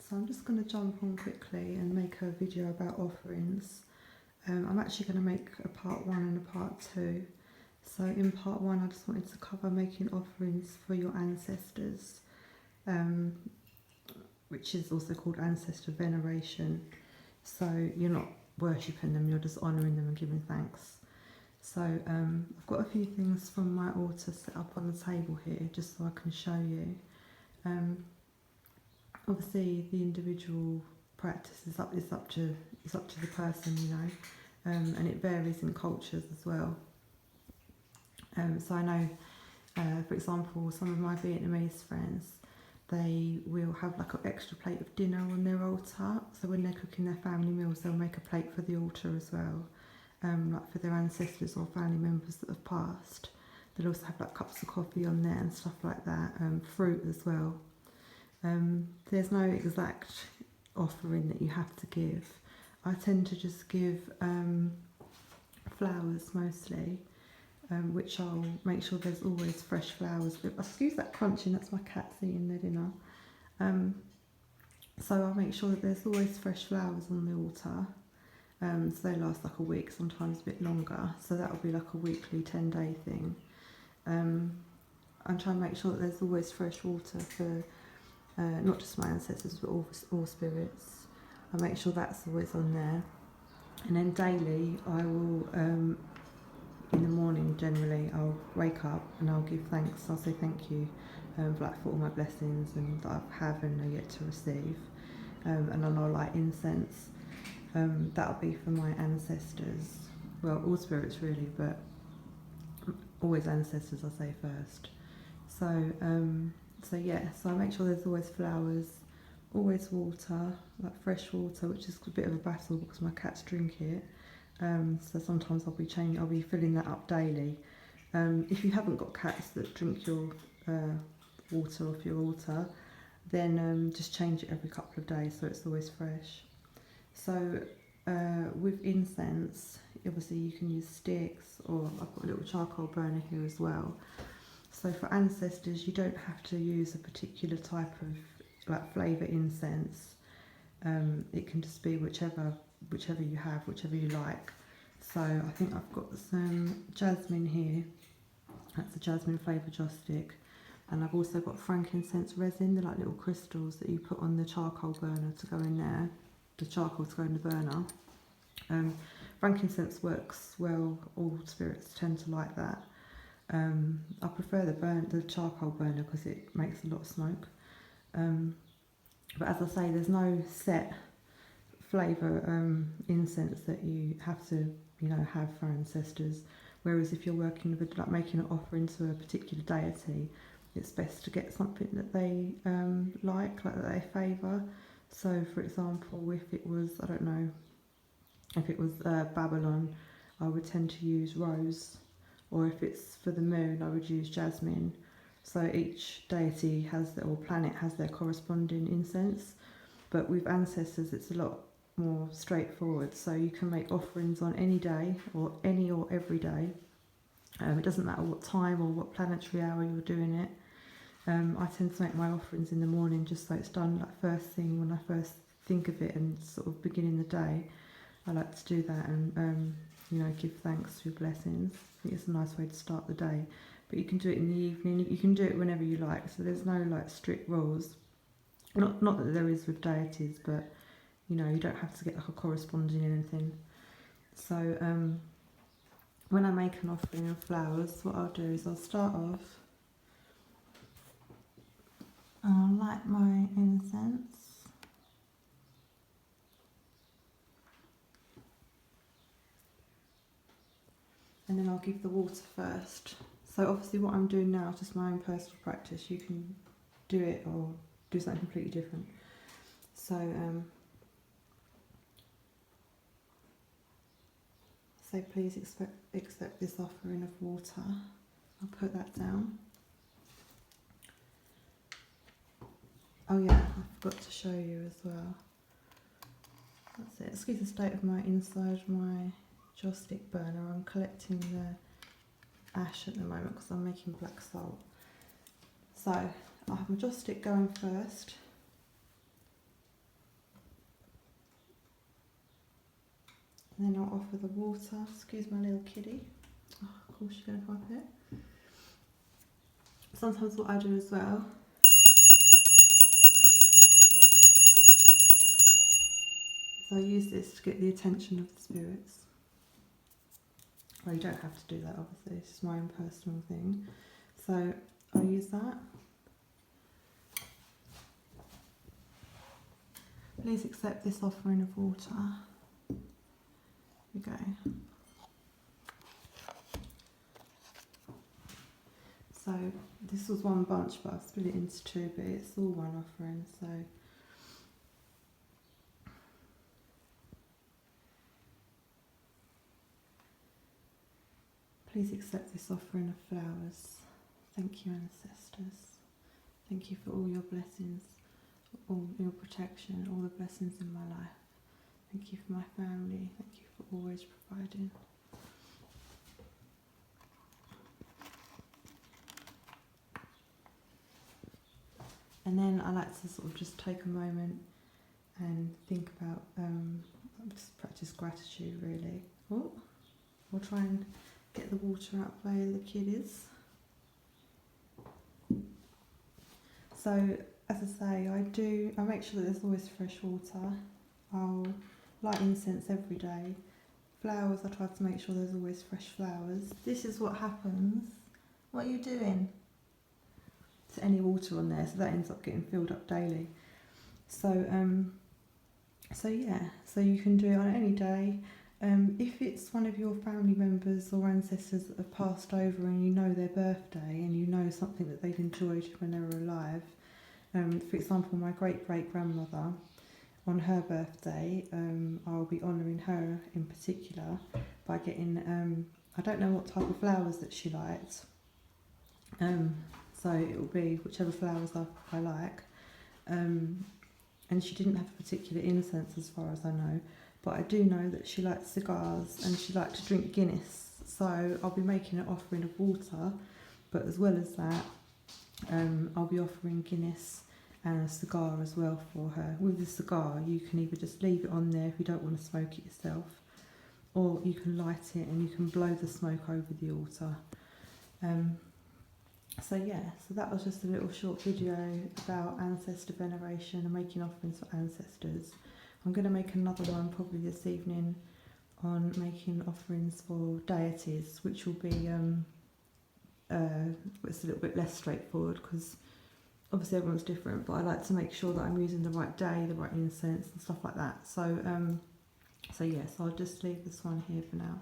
So I'm just going to jump on quickly and make a video about offerings. I'm actually going to make a part 1 and a part 2. So in part 1 I just wanted to cover making offerings for your ancestors, which is also called ancestor veneration. So you're not worshipping them, you're just honouring them and giving thanks. So I've got a few things from my altar set up on the table here just so I can show you. Obviously the individual practice is up to the person, you know, and it varies in cultures as well. So I know, for example, some of my Vietnamese friends, they will have like an extra plate of dinner on their altar. So when they're cooking their family meals, they'll make a plate for the altar as well, like for their ancestors or family members that have passed. They'll also have like cups of coffee on there and stuff like that, fruit as well. There's no exact offering that you have to give. I tend to just give flowers mostly, which I'll make sure there's always fresh flowers. Excuse that crunching, that's my cat eating their dinner. So I'll make sure that there's always fresh flowers on the altar. So they last like a week, sometimes a bit longer. So that'll be like a weekly 10-day thing. I'm trying to make sure that there's always fresh water for not just my ancestors but all spirits. I make sure that's always on there. And then daily I will, in the morning generally, I'll wake up and I'll give thanks. I'll say thank you for all my blessings and that I have and are yet to receive. And then I'll light incense. That'll be for my ancestors. Well, all spirits really, but always ancestors I say first. So yeah, so I make sure there's always flowers, always water, like fresh water, which is a bit of a battle because my cats drink it. So sometimes I'll be filling that up daily. If you haven't got cats that drink your water off your altar, then just change it every couple of days so it's always fresh. So with incense, obviously you can use sticks, or I've got a little charcoal burner here as well. So for ancestors, you don't have to use a particular type of like flavour incense. It can just be whichever you have, whichever you like. So I think I've got some jasmine here. That's a jasmine flavour joss stick. And I've also got frankincense resin. They're like little crystals that you put on the charcoal burner to go in there. The charcoal to go in the burner. Frankincense works well. All spirits tend to like that. I prefer the charcoal burner because it makes a lot of smoke. But as I say, there's no set flavour incense that you have to, you know, have for ancestors. Whereas if you're working with like making an offering to a particular deity, it's best to get something that they like that they favour. So for example, if it was, I don't know, if it was Babylon, I would tend to use rose. Or if it's for the moon, I would use jasmine. So each deity or planet has their corresponding incense. But with ancestors, it's a lot more straightforward. So you can make offerings on any day, or any or every day. It doesn't matter what time or what planetary hour you're doing it. I tend to make my offerings in the morning just so it's done like first thing when I first think of it and sort of beginning the day. I like to do that and you know, give thanks for your blessings. I think it's a nice way to start the day. But you can do it in the evening, you can do it whenever you like, so there's no like strict rules. Not that there is with deities, but you know, you don't have to get like a corresponding anything. So when I make an offering of flowers, what I'll do is I'll start off, I'll light my incense. And then I'll give the water first. So obviously what I'm doing now is just my own personal practice. You can do it or do something completely different. So please accept this offering of water. I'll put that down. Oh yeah, I forgot to show you as well. That's it. Excuse the state of my inside my joss stick burner. I'm collecting the ash at the moment because I'm making black salt. So I have my joss stick going first. And then I'll offer the water. Excuse my little kitty. Oh, of course you're going to wipe it. Sometimes what I do as well is I use this to get the attention of the spirits. Well, you don't have to do that, obviously. It's just my own personal thing. So I'll use that. Please accept this offering of water. Here we go. So this was one bunch, but I've split it into two, but it's all one offering. So please accept this offering of flowers. Thank you, ancestors. Thank you for all your blessings, all your protection, all the blessings in my life. Thank you for my family. Thank you for always providing. And then I like to sort of just take a moment and think about, just practice gratitude really. Oh, we'll try and get the water out where the kid is. So, as I say, I make sure that there's always fresh water. I'll light incense every day. Flowers, I try to make sure there's always fresh flowers. This is what happens. What are you doing? To any water on there, so that ends up getting filled up daily. So yeah, so you can do it on any day. If it's one of your family members or ancestors that have passed over and you know their birthday and you know something that they've enjoyed when they were alive, for example, my great-great-grandmother, on her birthday, I'll be honouring her in particular by getting, I don't know what type of flowers that she liked, so it will be whichever flowers I like, and she didn't have a particular incense as far as I know, but I do know that she liked cigars and she liked to drink Guinness, so I'll be making an offering of water, but as well as that, I'll be offering Guinness and a cigar as well for her. With the cigar, you can either just leave it on there if you don't want to smoke it yourself, or you can light it and you can blow the smoke over the altar. So yeah, so that was just a little short video about ancestor veneration and making offerings for ancestors. I'm going to make another one probably this evening on making offerings for deities, which will be it's a little bit less straightforward because obviously everyone's different, but I like to make sure that I'm using the right day, the right incense and stuff like that. So so yes, I'll just leave this one here for now.